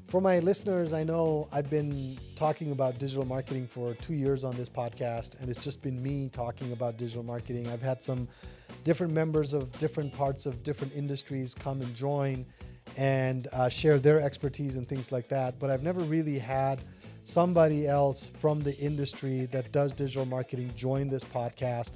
For my listeners, I know I've been talking about digital marketing for 2 years on this podcast, and it's just been me talking about digital marketing. I've had some different members of different parts of different industries come and join and share their expertise and things like that. But I've never really had somebody else from the industry that does digital marketing join this podcast.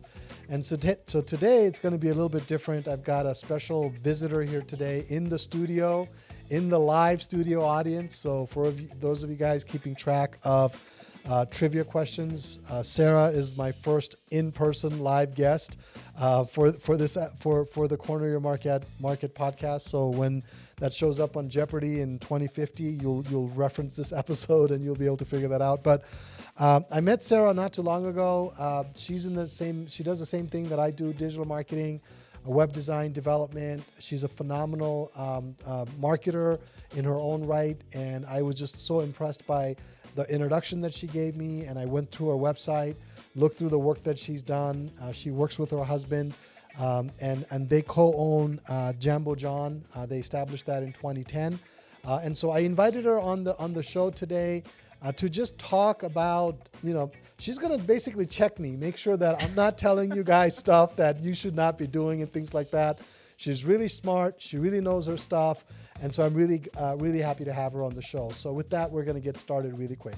And so today it's going to be a little bit different. I've got a special visitor here today in the studio, in the live studio audience. So for those of you guys keeping track of trivia questions, Sarah is my first in-person live guest for the Corner Your Market podcast. So when that shows up on Jeopardy in 2050, you'll reference this episode and you'll be able to figure that out. But I met Sarah not too long ago. She does the same thing that I do, digital marketing, web design development. She's a phenomenal marketer in her own right. And I was just so impressed by the introduction that she gave me. And I went through her website, looked through the work that she's done. She works with her husband. And they co-own Jambo John. They established that in 2010. And so I invited her on the show today to just talk about, she's going to basically check me, make sure that I'm not telling you guys stuff that you should not be doing and things like that. She's really smart. She really knows her stuff. And so I'm really, really happy to have her on the show. So with that, we're going to get started really quick.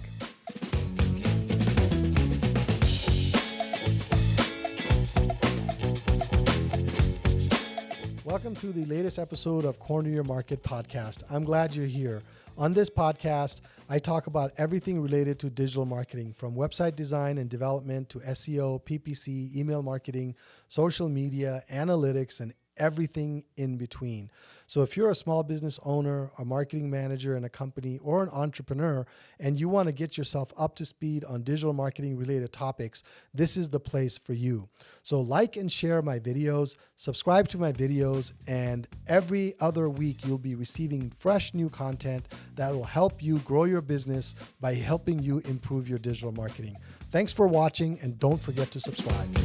Welcome to the latest episode of Corner Your Market podcast. I'm glad you're here. On this podcast, I talk about everything related to digital marketing, from website design and development to SEO, PPC, email marketing, social media, analytics, and everything in between. So if you're a small business owner, a marketing manager in a company, or an entrepreneur, and you want to get yourself up to speed on digital marketing related topics, this is the place for you. So like and share my videos, subscribe to my videos, and every other week you'll be receiving fresh new content that will help you grow your business by helping you improve your digital marketing. Thanks for watching, and don't forget to subscribe.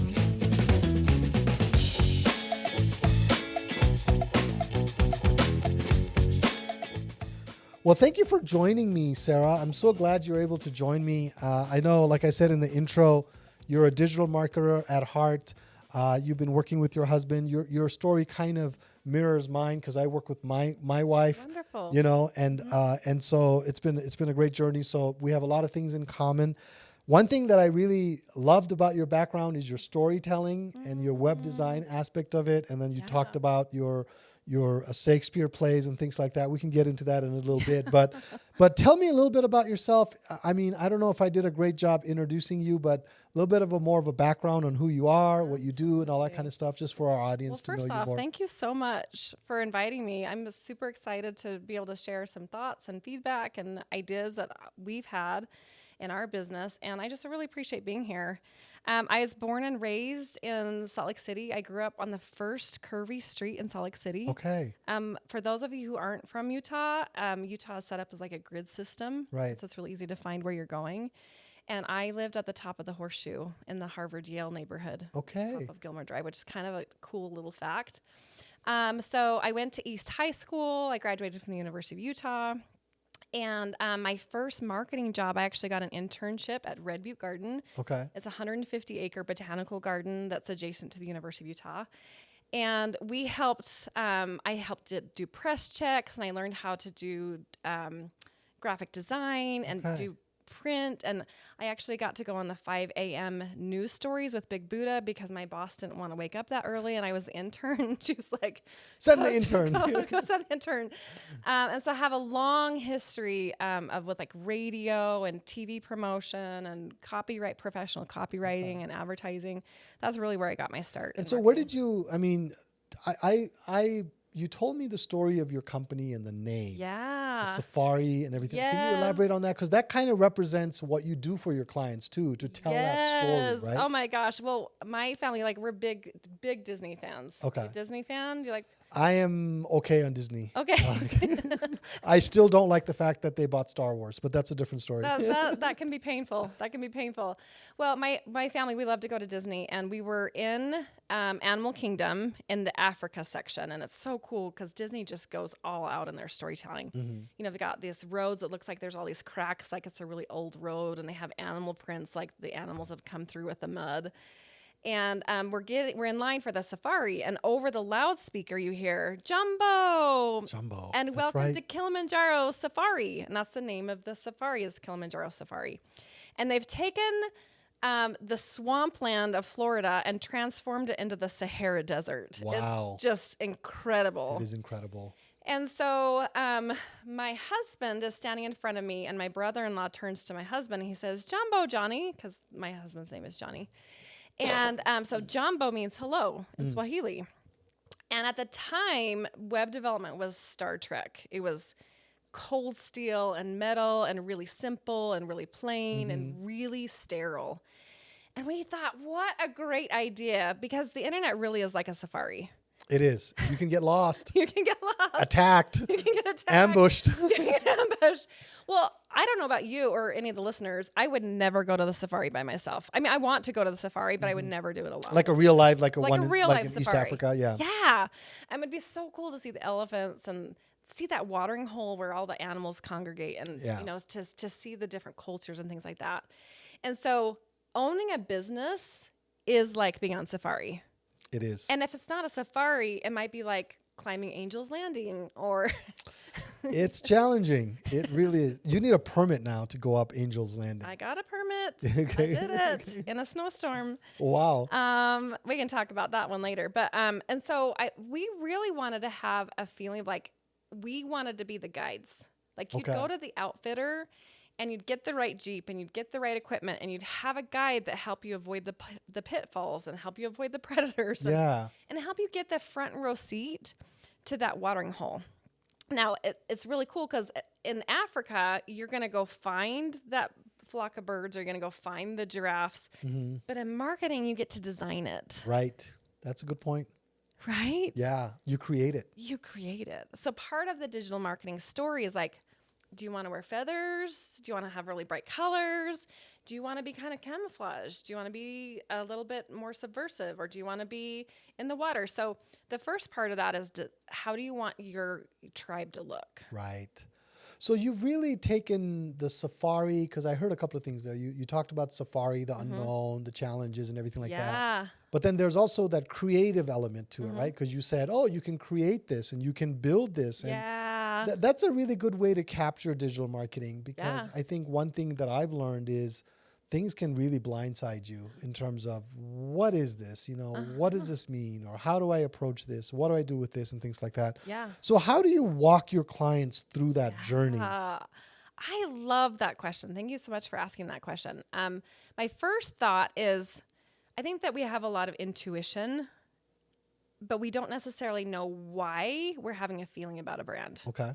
Well, thank you for joining me, Sarah. I'm so glad you're able to join me. I know, like I said in the intro, you're a digital marketer at heart. You've been working with your husband. Your story kind of mirrors mine because I work with my wife. Wonderful. And so it's been a great journey. So we have a lot of things in common. One thing that I really loved about your background is your storytelling and your web design aspect of it. And then you talked about your Shakespeare plays and things like that. We can get into that in a little bit, but tell me a little bit about yourself. I mean, I don't know if I did a great job introducing you, but a little bit of more of a background on who you are, what you do, and all that kind of stuff, just for our audience to know you more. First off, thank you so much for inviting me. I'm super excited to be able to share some thoughts and feedback and ideas that we've had in our business, and I just really appreciate being here. I was born and raised in Salt Lake City. I grew up on the first curvy street in Salt Lake City. Okay. For those of you who aren't from Utah, Utah is set up as like a grid system. Right. So it's really easy to find where you're going. And I lived at the top of the Horseshoe in the Harvard-Yale neighborhood. Okay. Top of Gilmore Drive, which is kind of a cool little fact. So I went to East High School. I graduated from the University of Utah. And my first marketing job, I actually got an internship at Red Butte Garden. Okay. It's a 150-acre botanical garden that's adjacent to the University of Utah. And we helped, I helped do press checks, and I learned how to do graphic design and do print. And I actually got to go on the 5 a.m. news stories with Big Buddha because my boss didn't want to wake up that early, and I was the intern. She was like, send the intern. Go send the intern. And so I have a long history with like radio and TV promotion and professional copywriting and advertising. That's really where I got my start. And so where did you, I mean, you told me the story of your company and the name. Yeah. The Safari and everything. Yes. Can you elaborate on that? Because that kind of represents what you do for your clients too, to tell that story, right? Oh my gosh. Well, my family, like, we're big Disney fans. Okay. Disney fan? Do you like? I am okay on Disney. Okay. I still don't like the fact that they bought Star Wars, but that's a different story. That can be painful. That can be painful. Well, my family, we love to go to Disney, and we were in Animal Kingdom in the Africa section, and it's so cool because Disney just goes all out in their storytelling. You know, they got these roads that looks like there's all these cracks, like it's a really old road, and they have animal prints, like the animals have come through with the mud. And we're in line for the safari, and over the loudspeaker you hear Jumbo, and that's welcome right. to Kilimanjaro Safari, and that's the name of the safari, is the Kilimanjaro Safari. And they've taken the swampland of Florida and transformed it into the Sahara Desert. Wow. It's just incredible. It is incredible. And so my husband is standing in front of me, and my brother-in-law turns to my husband, and he says, Jumbo, Johnny, because my husband's name is Johnny. And so Jumbo means hello in Swahili. And at the time, web development was Star Trek. It was cold steel and metal and really simple and really plain and really sterile. And we thought, what a great idea, because the internet really is like a safari. It is. You can get lost. You can get lost. Attacked. You can get attacked. Ambushed. You can get ambushed. Well, I don't know about you or any of the listeners. I would never go to the safari by myself. I mean, I want to go to the safari, but I would never do it alone. Like a real life, like a real life in safari. East Africa. Yeah. Yeah. And it'd be so cool to see the elephants and see that watering hole where all the animals congregate, and you know, to see the different cultures and things like that. And so owning a business is like being on safari. It is. And if it's not a safari, it might be like climbing Angel's Landing, or it's challenging. It really is. You need a permit now to go up Angel's Landing. I got a permit. Okay. I did it in a snowstorm. Wow. We can talk about that one later. But and so we really wanted to have a feeling of like we wanted to be the guides. Like you'd go to the outfitter and you'd get the right Jeep and you'd get the right equipment and you'd have a guide that help you avoid the pitfalls and help you avoid the predators and help you get the front row seat to that watering hole. Now, it's really cool because in Africa, you're going to go find that flock of birds, or you're going to go find the giraffes. But in marketing, you get to design it. Right. That's a good point. Right? Yeah. You create it. You create it. So part of the digital marketing story is like, do you want to wear feathers? Do you want to have really bright colors? Do you want to be kind of camouflaged? Do you want to be a little bit more subversive? Or do you want to be in the water? So the first part of that is how do you want your tribe to look? Right. So you've really taken the safari, because I heard a couple of things there. You talked about safari, the unknown, the challenges and everything like that. But then there's also that creative element to it, right? Because you said, oh, you can create this and you can build this. And that's a really good way to capture digital marketing, because I think one thing that I've learned is things can really blindside you in terms of what is this, you know, what does this mean, or how do I approach this? What do I do with this, and things like that. Yeah. So how do you walk your clients through that journey? I love that question. Thank you so much for asking that question. My first thought is, I think that we have a lot of intuition, but we don't necessarily know why we're having a feeling about a brand. Okay.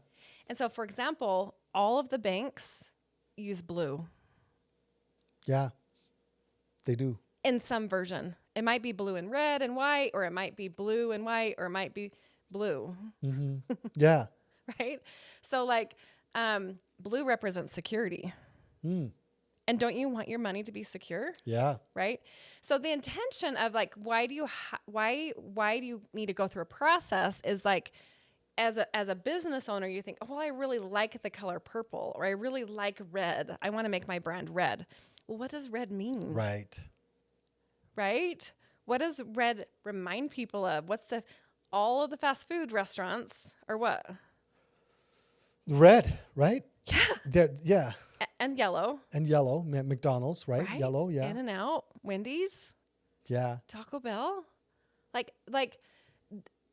And so, for example, all of the banks use blue. Yeah, they do. In some version. It might be blue and red and white, or it might be blue and white, or it might be blue. Yeah. Right? So like blue represents security. And don't you want your money to be secure? Yeah. Right? So the intention of like, why do you need to go through a process is like, as a business owner, you think, oh, I really like the color purple, or I really like red. I want to make my brand red. Well, what does red mean? Right. Right? What does red remind people of? What's all of the fast food restaurants, or what? Red, right? Yeah. Yeah. And yellow. And yellow. McDonald's, right? Yellow, yeah. In-N-Out, Wendy's. Yeah. Taco Bell. Like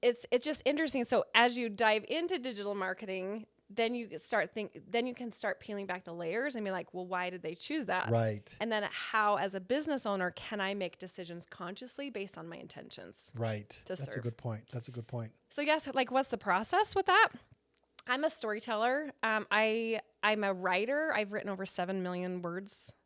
it's just interesting. So as you dive into digital marketing, then you can start peeling back the layers and be like, well, why did they choose that? Right. And then how, as a business owner, can I make decisions consciously based on my intentions? Right. That's a good point. That's a good point. So yes, like what's the process with that? I'm a storyteller. I'm a writer. I've written over 7 million words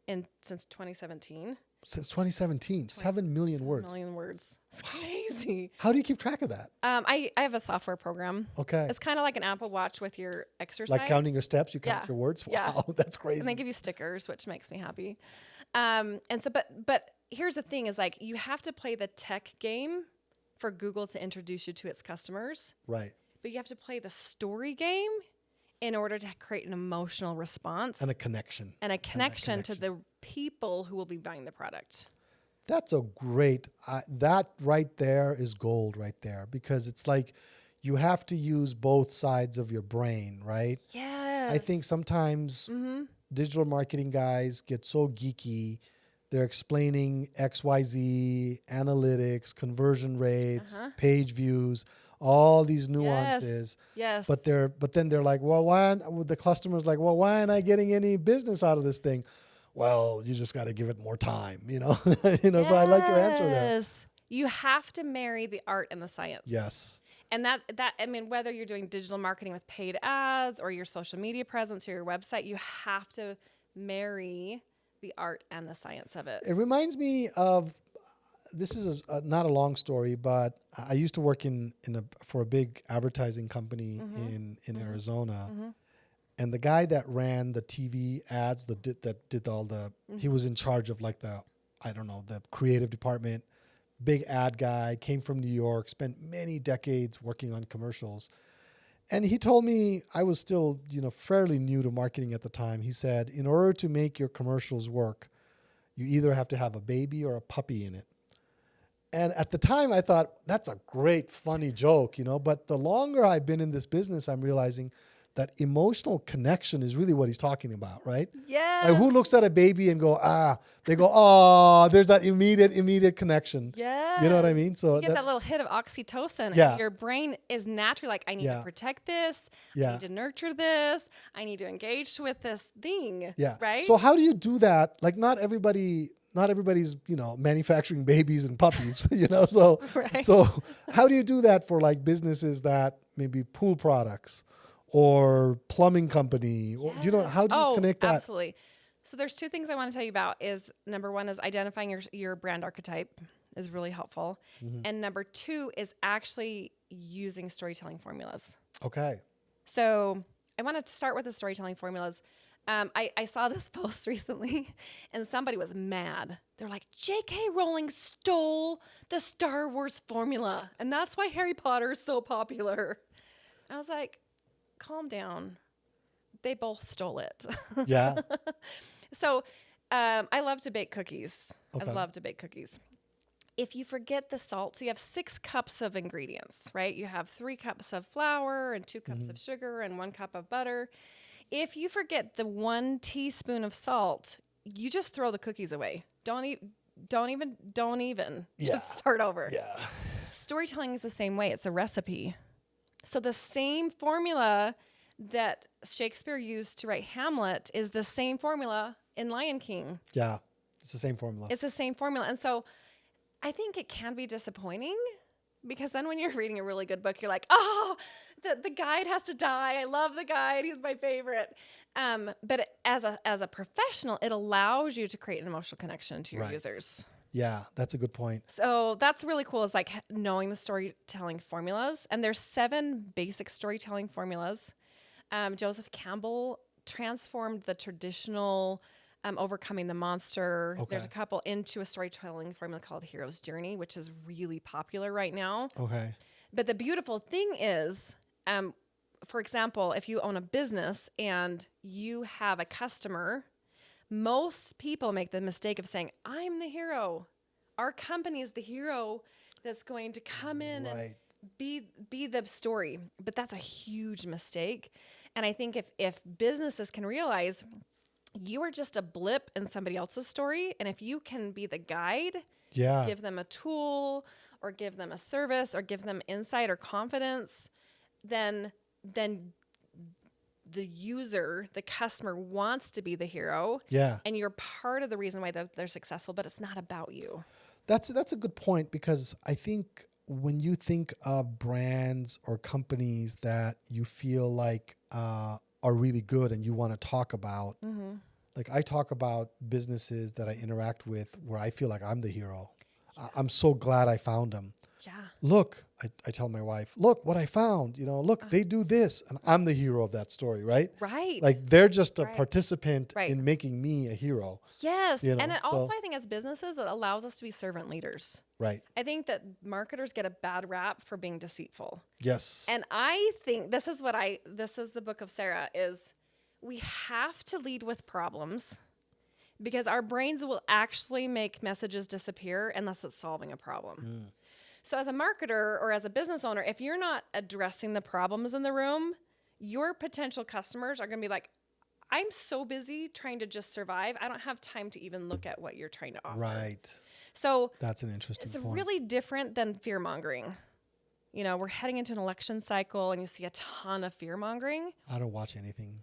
since 2017. Since 2017, 7 million words. 7 million words. It's crazy. How do you keep track of that? I have a software program. Okay. It's kind of like an Apple Watch with your exercise. Like counting your steps, you count Yeah. your words? Yeah. Wow, that's crazy. And they give you stickers, which makes me happy. And so, but here's the thing is like, you have to play the tech game for Google to introduce you to its customers. Right. But you have to play the story game in order to create an emotional response. And a connection. And a connection to the people who will be buying the product. That's a great, that right there is gold right there, because it's like you have to use both sides of your brain, right? Yes. I think sometimes digital marketing guys get so geeky. They're explaining XYZ, analytics, conversion rates, page views, all these nuances. Yes. But then they're like, well, the customer's like, well, why aren't I getting any business out of this thing? Well, you just got to give it more time, you know. So I like your answer there. You have to marry the art and the science. Yes. And that I mean, whether you're doing digital marketing with paid ads or your social media presence or your website, you have to marry the art and the science of it. It reminds me of, this is not a long story, but I used to work for a big advertising company in Arizona. And the guy that ran the TV ads, that did all the, he was in charge of like the creative department, big ad guy, came from New York, spent many decades working on commercials. And he told me, I was still, fairly new to marketing at the time. He said, in order to make your commercials work, you either have to have a baby or a puppy in it. And at the time I thought, that's a great, funny joke, but the longer I've been in this business, I'm realizing that emotional connection is really what he's talking about, right? Yeah. Like who looks at a baby and they go, oh, there's that immediate connection. Yeah. You know what I mean? So you get that little hit of oxytocin. Yeah. And your brain is naturally like, I need to protect this. I need to nurture this. I need to engage with this thing. Yeah. Right? So how do you do that? Like not everybody's, manufacturing babies and puppies, so, Right. So how do you do that for like businesses that maybe pool products or plumbing company? Or, how do you connect that? Absolutely. So there's two things I want to tell you about is number one is identifying your brand archetype is really helpful. And number two is actually using storytelling formulas. Okay. So I wanted to start with the storytelling formulas. I saw this post recently and somebody was mad. They're like, J.K. Rowling stole the Star Wars formula and that's why Harry Potter is so popular. I was like, calm down. They both stole it. Yeah. So I love to bake cookies. Okay. I love to bake cookies. If you forget the salt, so you have 6 cups of ingredients, right? You have 3 cups of flour and 2 cups of sugar and 1 cup of butter. If you forget the 1 teaspoon of salt, you just throw the cookies away. Don't even. Yeah. Just start over. Yeah. Storytelling is the same way. It's a recipe. So the same formula that Shakespeare used to write Hamlet is the same formula in Lion King. Yeah. It's the same formula. It's the same formula. And so I think it can be disappointing because then when you're reading a really good book, you're like, oh, the guide has to die. I love the guide. He's my favorite. But as a professional, it allows you to create an emotional connection to your users. Yeah, that's a good point. So that's really cool is like knowing the storytelling formulas. And there's 7 basic storytelling formulas. Joseph Campbell transformed the traditional overcoming the monster. Okay. There's a couple into a storytelling formula called Hero's Journey, which is really popular right now. Okay. But the beautiful thing is, for example, if you own a business and you have a customer, most people make the mistake of saying, I'm the hero. Our company is the hero that's going to come in and be the story. But that's a huge mistake. And I think if businesses can realize you are just a blip in somebody else's story, and if you can be the guide, give them a tool or give them a service or give them insight or confidence, then the user, the customer wants to be the hero. Yeah. And you're part of the reason why they're successful, but it's not about you. That's a good point, because I think when you think of brands or companies that you feel like are really good and you want to talk about, like I talk about businesses that I interact with where I feel like I'm the hero. I'm so glad I found them. Yeah. Look, I tell my wife, look what I found, look, they do this, and I'm the hero of that story, right? Right. Like they're just a Right. participant Right. in making me a hero. Yes. And it also, so, I think as businesses, it allows us to be servant leaders. right. I think that marketers get a bad rap for being deceitful. Yes. And I think this is the book of Sarah is we have to lead with problems because our brains will actually make messages disappear unless it's solving a problem. So as a marketer or as a business owner, if you're not addressing the problems in the room, your potential customers are going to be like, I'm so busy trying to just survive. I don't have time to even look at what you're trying to offer. Right. So that's an interesting it's point. really different than fear mongering. We're heading into an election cycle and you see a ton of fear mongering. I don't watch anything.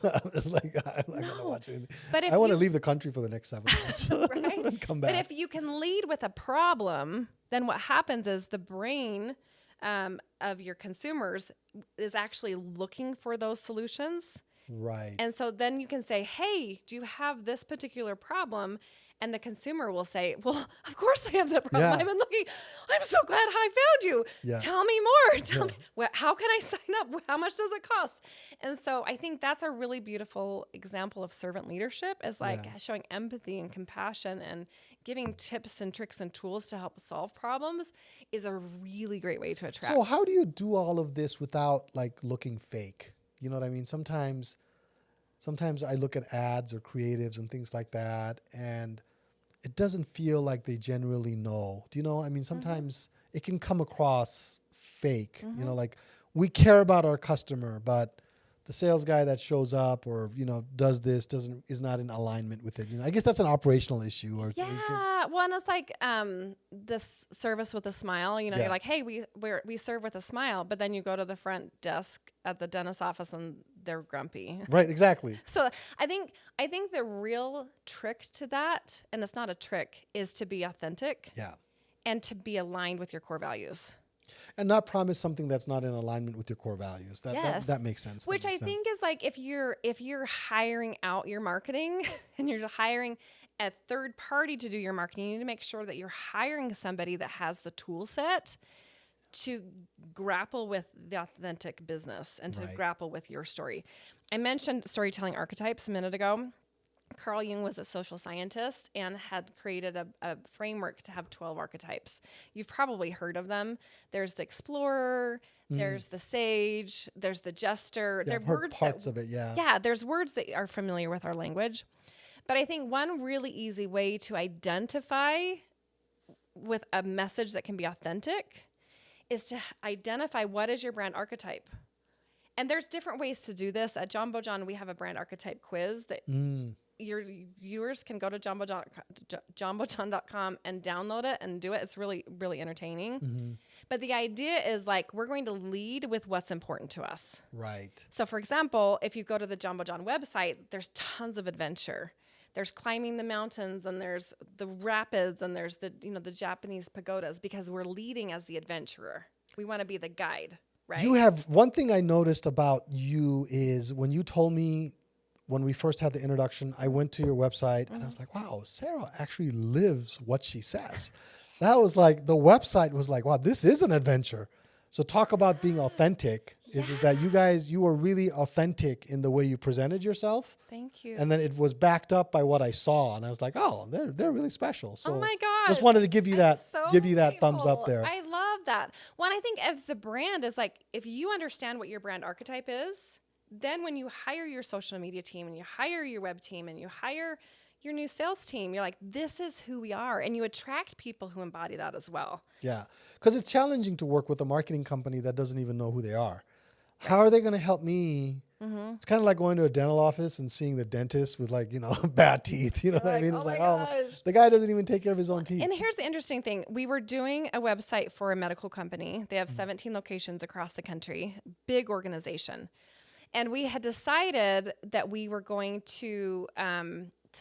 It's like, I'm not going to watch anything. But I want to leave the country for the next 7 months. Right? And come back. But if you can lead with a problem, then what happens is the brain of your consumers is actually looking for those solutions. Right. And so then you can say, hey, do you have this particular problem? And the consumer will say, well, of course I have that problem. Yeah. I've been looking. I'm so glad I found you. Yeah. Tell me more. Tell me, how can I sign up? How much does it cost? And so I think that's a really beautiful example of servant leadership is like showing empathy and compassion and giving tips and tricks and tools to help solve problems is a really great way to attract. So how do you do all of this without like looking fake? You know what I mean? Sometimes I look at ads or creatives and things like that, and it doesn't feel like they genuinely know. Do you know? I mean, sometimes it can come across fake, like we care about our customer, but the sales guy that shows up or, does this is not in alignment with it. I guess that's an operational issue. Or well, and it's like this service with a smile. You're like, hey, we serve with a smile, but then you go to the front desk at the dentist's office and they're grumpy. Right, exactly. So I think the real trick to that, and it's not a trick, is to be authentic. Yeah. And to be aligned with your core values. And not promise something that's not in alignment with your core values. That makes sense. Which I think is like if you're hiring out your marketing and you're hiring a third party to do your marketing, you need to make sure that you're hiring somebody that has the tool set to grapple with the authentic business and to grapple with your story. I mentioned storytelling archetypes a minute ago. Carl Jung was a social scientist and had created a framework to have 12 archetypes. You've probably heard of them. There's the explorer, there's the sage, there's the jester. Yeah, There I've are heard words parts of it, yeah. Yeah, there's words that are familiar with our language. But I think one really easy way to identify with a message that can be authentic is to identify what is your brand archetype. And there's different ways to do this. At Jumbo John, we have a brand archetype quiz that your viewers can go to jumbojohn.com and download it and do it. It's really, really entertaining. But the idea is like we're going to lead with what's important to us. Right. So, for example, if you go to the Jumbo John website, there's tons of adventure. There's climbing the mountains and there's the rapids and there's the Japanese pagodas because we're leading as the adventurer. We want to be the guide. Right. You have one thing I noticed about you is when you told me when we first had the introduction, I went to your website and I was like, wow, Sarah actually lives what she says. That was like, the website was like, wow, this is an adventure. So talk about being authentic is that you were really authentic in the way you presented yourself. Thank you. And then it was backed up by what I saw. And I was like, oh, they're really special. So oh my gosh. Just wanted to give you that thumbs up there. I love that. One, I think as the brand is like, if you understand what your brand archetype is, then when you hire your social media team and you hire your web team and you hire your new sales team, you're like, this is who we are. And you attract people who embody that as well. Yeah. Because it's challenging to work with a marketing company that doesn't even know who they are. How are they going to help me? It's kind of like going to a dental office and seeing the dentist with bad teeth. You know what I mean? It's the guy doesn't even take care of his own teeth. And here's the interesting thing. We were doing a website for a medical company. They have 17 locations across the country, big organization. And we had decided that we were going to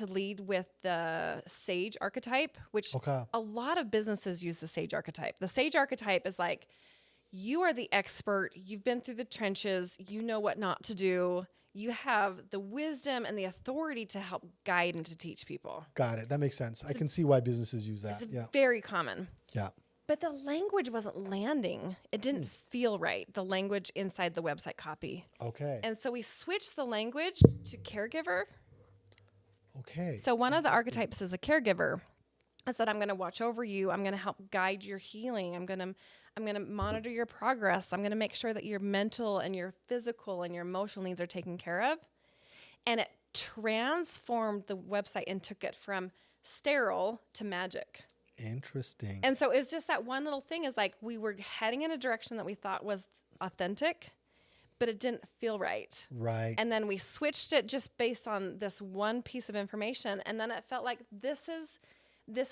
lead with the sage archetype, which a lot of businesses use the sage archetype. The sage archetype is like, you are the expert. You've been through the trenches. You know what not to do. you have the wisdom and the authority to help guide and to teach people. Got it. That makes sense. I can see why businesses use that. It's Yeah. very common. Yeah. But the language wasn't landing. It didn't feel right, the language inside the website copy. Okay. And so we switched the language to caregiver. Okay. So one of the archetypes is a caregiver. I said, I'm going to watch over you. I'm going to help guide your healing. I'm going to monitor your progress. I'm going to make sure that your mental and your physical and your emotional needs are taken care of. And it transformed the website and took it from sterile to magic. Interesting. And so it was just that one little thing is like we were heading in a direction that we thought was authentic, but it didn't feel right. Right. And then we switched it just based on this one piece of information. And then it felt like this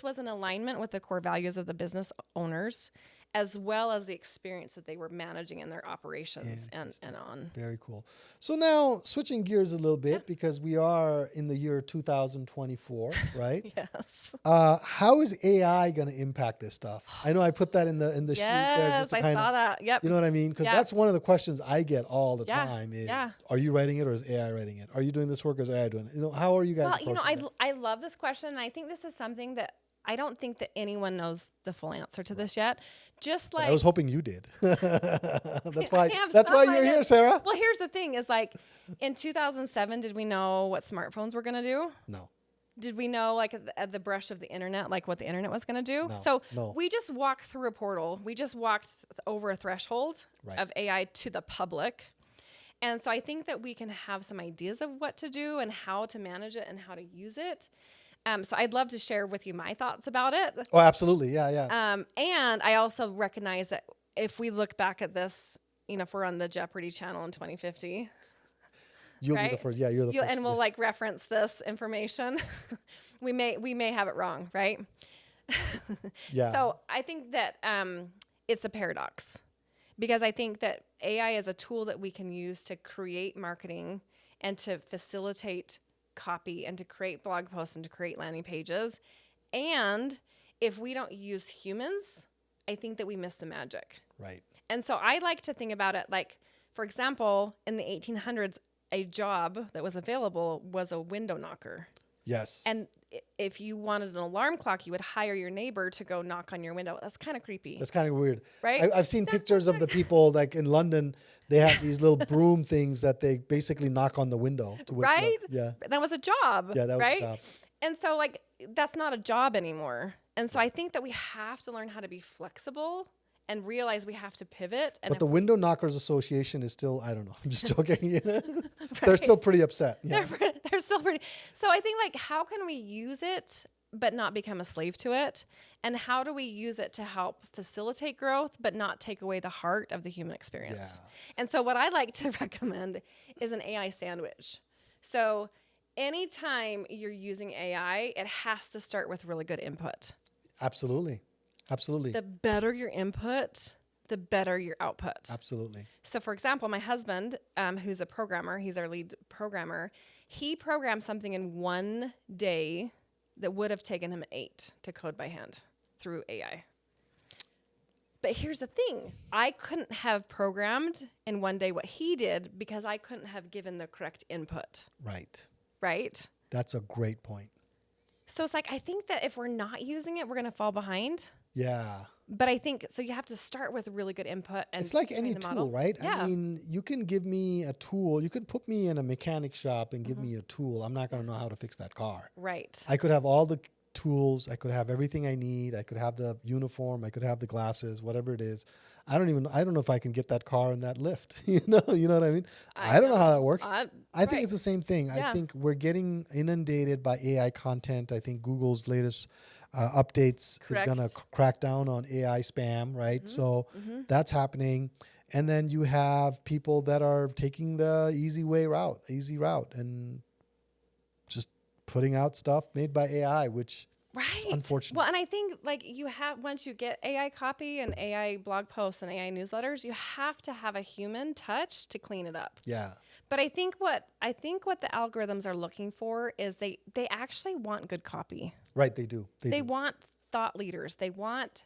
was in alignment with the core values of the business owners, as well as the experience that they were managing in their operations and on. Very cool. So now switching gears a little bit because we are in the year 2024, right? Yes. How is AI going to impact this stuff? I know I put that in the sheet there. Just to I saw that. Yep. You know what I mean? Because that's one of the questions I get all the Yeah. time is, Yeah. are you writing it or is AI writing it? Are you doing this work or is AI doing it? You know, how are you guys approaching it? I love this question. And I think this is something that I don't think that anyone knows the full answer to this yet. Just like I was hoping you did. That's why I you're did. here, Sarah. Well, here's the thing is like in 2007, did we know what smartphones were going to do? No. Did we know like at the brush of the internet, like what the internet was going to do? No. We just walked through a portal. We just walked over a threshold of AI to the public. And so I think that we can have some ideas of what to do and how to manage it and how to use it. So I'd love to share with you my thoughts about it. Oh, absolutely. Yeah. And I also recognize that if we look back at this, if we're on the Jeopardy channel in 2050, you'll right? be the first. Yeah, you're the first. And we'll like reference this information. we may have it wrong, right? Yeah. So I think that it's a paradox because I think that AI is a tool that we can use to create marketing and to facilitate copy and to create blog posts and to create landing pages. And if we don't use humans, I think that we miss the magic. Right. And so I like to think about it like, for example, in the 1800s, a job that was available was a window knocker. Yes. And if you wanted an alarm clock, you would hire your neighbor to go knock on your window. That's kind of creepy. That's kind of weird. Right? I've seen pictures of the people like in London. They have these little broom things that they basically knock on the window. Right? Yeah. That was a job. Yeah, that was right? a job. And so like, that's not a job anymore. And so I think that we have to learn how to be flexible and realize we have to pivot. And But the Window Knockers Association is still, I don't know, I'm just joking. They're still pretty upset. Yeah. They're still pretty. So I think like, how can we use it but not become a slave to it? And how do we use it to help facilitate growth but not take away the heart of the human experience? Yeah. And so what I like to recommend is an AI sandwich. So anytime you're using AI, it has to start with really good input. Absolutely. Absolutely. The better your input, the better your output. Absolutely. So for example, my husband, who's a programmer, he's our lead programmer, he programmed something in one day that would have taken him 8 to code by hand through AI. But here's the thing. I couldn't have programmed in one day what he did because I couldn't have given the correct input. Right. Right? That's a great point. So it's like, I think that if we're not using it, we're going to fall behind. Yeah. But I think, so you have to start with really good input. And it's like train any the tool, model. right? Yeah. I mean, you can give me a tool. You could put me in a mechanic shop and give me a tool. I'm not going to know how to fix that car. Right. I could have all the tools. I could have everything I need. I could have the uniform. I could have the glasses, whatever it is. I don't know if I can get that car in that lift. You know what I mean? I don't know how that works. I think it's the same thing. Yeah. I think we're getting inundated by AI content. I think Google's latest updates is going to crack down on AI spam, right? So that's happening. And then you have people that are taking the easy route and just putting out stuff made by AI, which is unfortunate. Well, and I think like once you get AI copy and AI blog posts and AI newsletters, you have to have a human touch to clean it up. Yeah. But I think what the algorithms are looking for is they actually want good copy. Right, they do. They want thought leaders. They want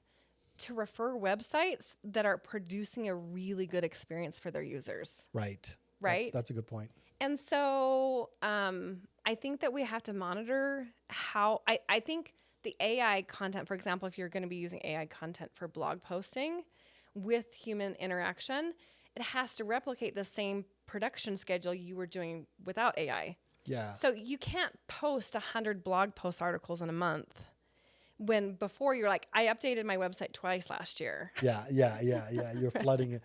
to refer websites that are producing a really good experience for their users. Right. Right? That's a good point. And so I think that we have to monitor how, I think the AI content, for example, if you're going to be using AI content for blog posting with human interaction, it has to replicate the same production schedule you were doing without AI. Yeah. So you can't post 100 blog post articles in a month when before you're like, I updated my website twice last year. Yeah. You're flooding it.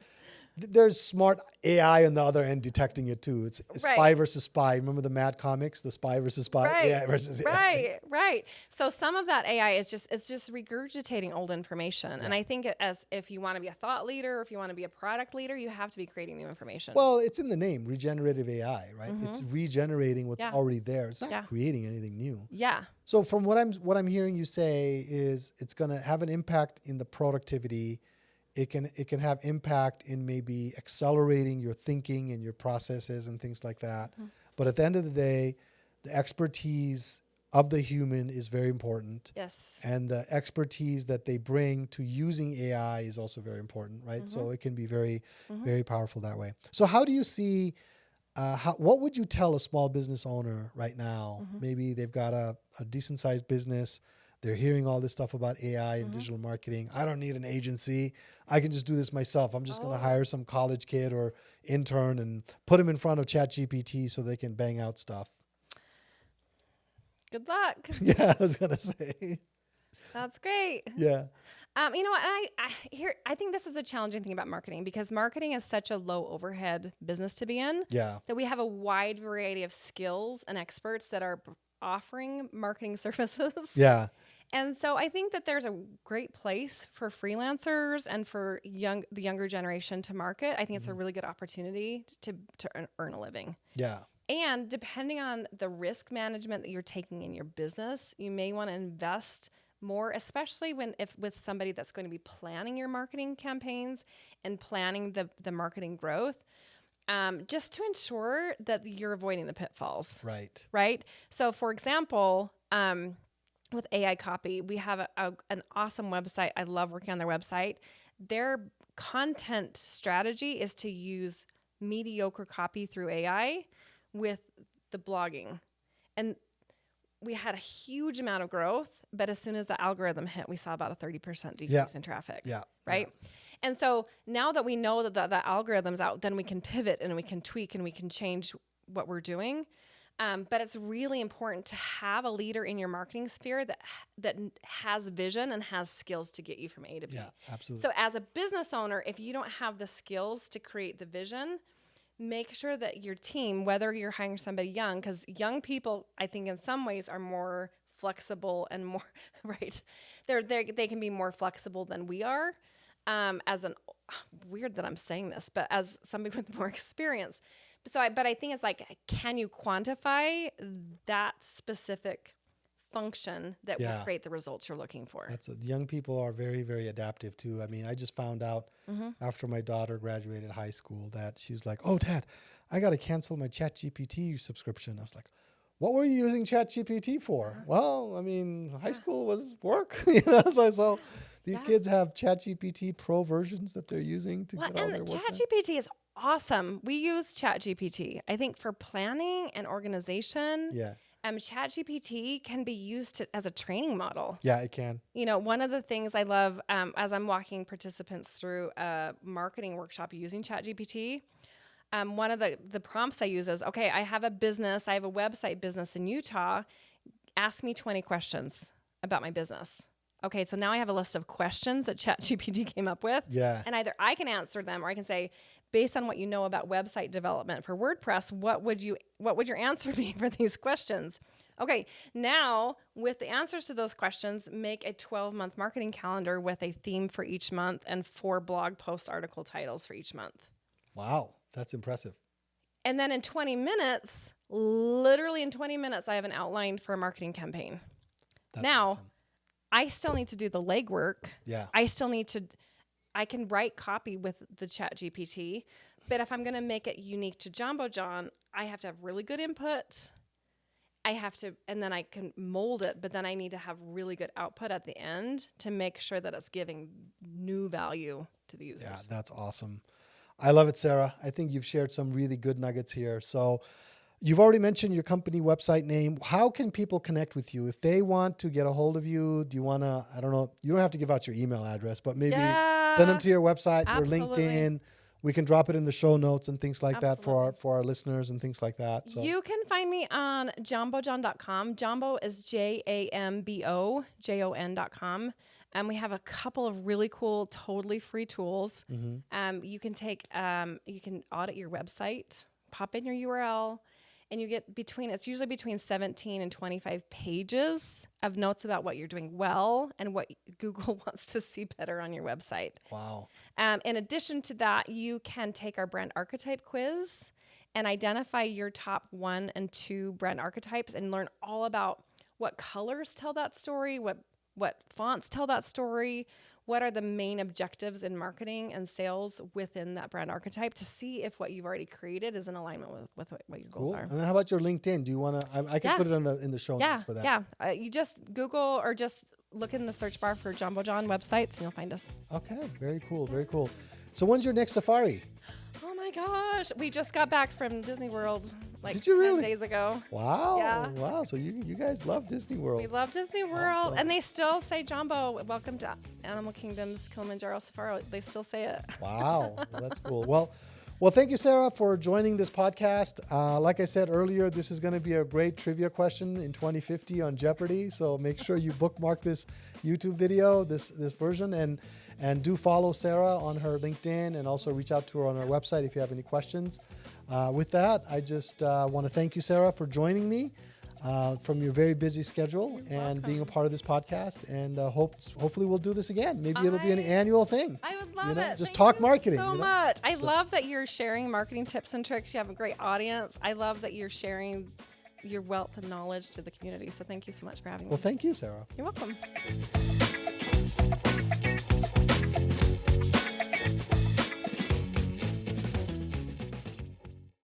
There's smart AI on the other end detecting it too. It's Right. spy versus spy. Remember the Mad comics, the spy versus spy, Right. AI versus AI. Right. So some of that AI is just regurgitating old information. And I think as if you want to be a thought leader, if you want to be a product leader, you have to be creating new information. Well, it's in the name, regenerative AI, right? It's regenerating what's Yeah. already there. It's not Yeah. creating anything new. Yeah. So from what I'm hearing you say is it's going to have an impact in the productivity. It can have impact in maybe accelerating your thinking and your processes and things like that. But at the end of the day, the expertise of the human is very important. Yes. And the expertise that they bring to using AI is also very important, right? So it can be very, very powerful that way. So how do you see, what would you tell a small business owner right now? Maybe they've got a decent sized business. They're hearing all this stuff about AI and digital marketing. I don't need an agency. I can just do this myself. I'm just going to hire some college kid or intern and put them in front of ChatGPT so they can bang out stuff. Good luck. Yeah, I was going to say. That's great. Yeah. You know what? I think this is the challenging thing about marketing, because marketing is such a low overhead business to be in. Yeah. That we have a wide variety of skills and experts that are offering marketing services. Yeah. And so I think that there's a great place for freelancers and for the younger generation to market. I think it's a really good opportunity to earn a living. Yeah. And depending on the risk management that you're taking in your business, you may want to invest more, especially with somebody that's going to be planning your marketing campaigns and planning the marketing growth, just to ensure that you're avoiding the pitfalls. Right. Right. So, for example, with AI copy, we have an awesome website. I love working on their website. Their content strategy is to use mediocre copy through AI with the blogging. And we had a huge amount of growth, but as soon as the algorithm hit, we saw about a 30% decrease in traffic. Yeah. Right. Yeah. And so now that we know that the algorithm's out, then we can pivot and we can tweak and we can change what we're doing. But it's really important to have a leader in your marketing sphere that has vision and has skills to get you from A to B. Yeah, absolutely. So as a business owner, if you don't have the skills to create the vision, make sure that your team, whether you're hiring somebody young, because young people, I think in some ways are more flexible and more, right? They can be more flexible than we are. Weird that I'm saying this, but as somebody with more experience. But I think it's like, can you quantify that specific function that will create the results you're looking for? Young people are very, very adaptive too. I mean, I just found out after my daughter graduated high school that she's like, "Oh, Dad, I got to cancel my ChatGPT subscription." I was like, "What were you using ChatGPT for?" Well, I mean, high school was work. So these kids have ChatGPT Pro versions that they're using to get all their work done. ChatGPT is awesome. We use ChatGPT, I think, for planning and organization. Yeah. ChatGPT can be used as a training model. Yeah, it can. You know, one of the things I love as I'm walking participants through a marketing workshop using ChatGPT, one of the prompts I use is, okay, I have a website business in Utah. Ask me 20 questions about my business. Okay, so now I have a list of questions that ChatGPT came up with. Yeah. And either I can answer them or I can say, based on what you know about website development for WordPress, what would your answer be for these questions? Okay, now with the answers to those questions, make a 12-month marketing calendar with a theme for each month and 4 blog post article titles for each month. Wow, that's impressive. And then in 20 minutes, literally in 20 minutes, I have an outline for a marketing campaign. That's now, awesome. I still need to do the legwork. Yeah. I can write copy with the ChatGPT, but if I'm going to make it unique to Jumbo John, I have to have really good input. And then I can mold it, but then I need to have really good output at the end to make sure that it's giving new value to the users. Yeah, that's awesome. I love it, Sarah. I think you've shared some really good nuggets here. So you've already mentioned your company website name. How can people connect with you? If they want to get a hold of you, do you want to, I don't know, you don't have to give out your email address, but maybe send them to your website, absolutely. your LinkedIn. We can drop it in the show notes and things like that Absolutely. for our listeners and things like that. So You can find me on jambojon.com. Jambo is JAMBOJON.com. And we have a couple of really cool, totally free tools. You can you can audit your website, pop in your URL, and you get it's usually between 17 and 25 pages of notes about what you're doing well and what Google wants to see better on your website. wow. In addition to that, you can take our brand archetype quiz and identify your top 1 and 2 brand archetypes and learn all about what colors tell that story, what fonts tell that story, what are the main objectives in marketing and sales within that brand archetype to see if what you've already created is in alignment with what your goals are. And then how about your LinkedIn? Do you want to, I can put it in the show notes for that. Yeah. You just Google or just look in the search bar for Jumbo John websites and you'll find us. Okay. Very cool. Very cool. So when's your next safari? Oh my gosh. We just got back from Disney World like Did you 10 really? days ago. Wow. Yeah. Wow. So you guys love Disney World. We love Disney World. Awesome. And they still say Jumbo, welcome to Animal Kingdom's Kilimanjaro Safari. They still say it. Wow. Well, that's cool. Well, thank you, Sarah, for joining this podcast. Like I said earlier, this is going to be a great trivia question in 2050 on Jeopardy. So make sure you bookmark this YouTube video, this version, and do follow Sarah on her LinkedIn and also reach out to her on her website if you have any questions. With that, I just want to thank you, Sarah, for joining me from your very busy schedule and being a part of this podcast. And hopefully we'll do this again. Maybe it'll be an annual thing. I would love it. Just Thank talk you marketing. so much. I love that you're sharing marketing tips and tricks. You have a great audience. I love that you're sharing your wealth of knowledge to the community. So thank you so much for having me. Well, thank you, Sarah. You're welcome.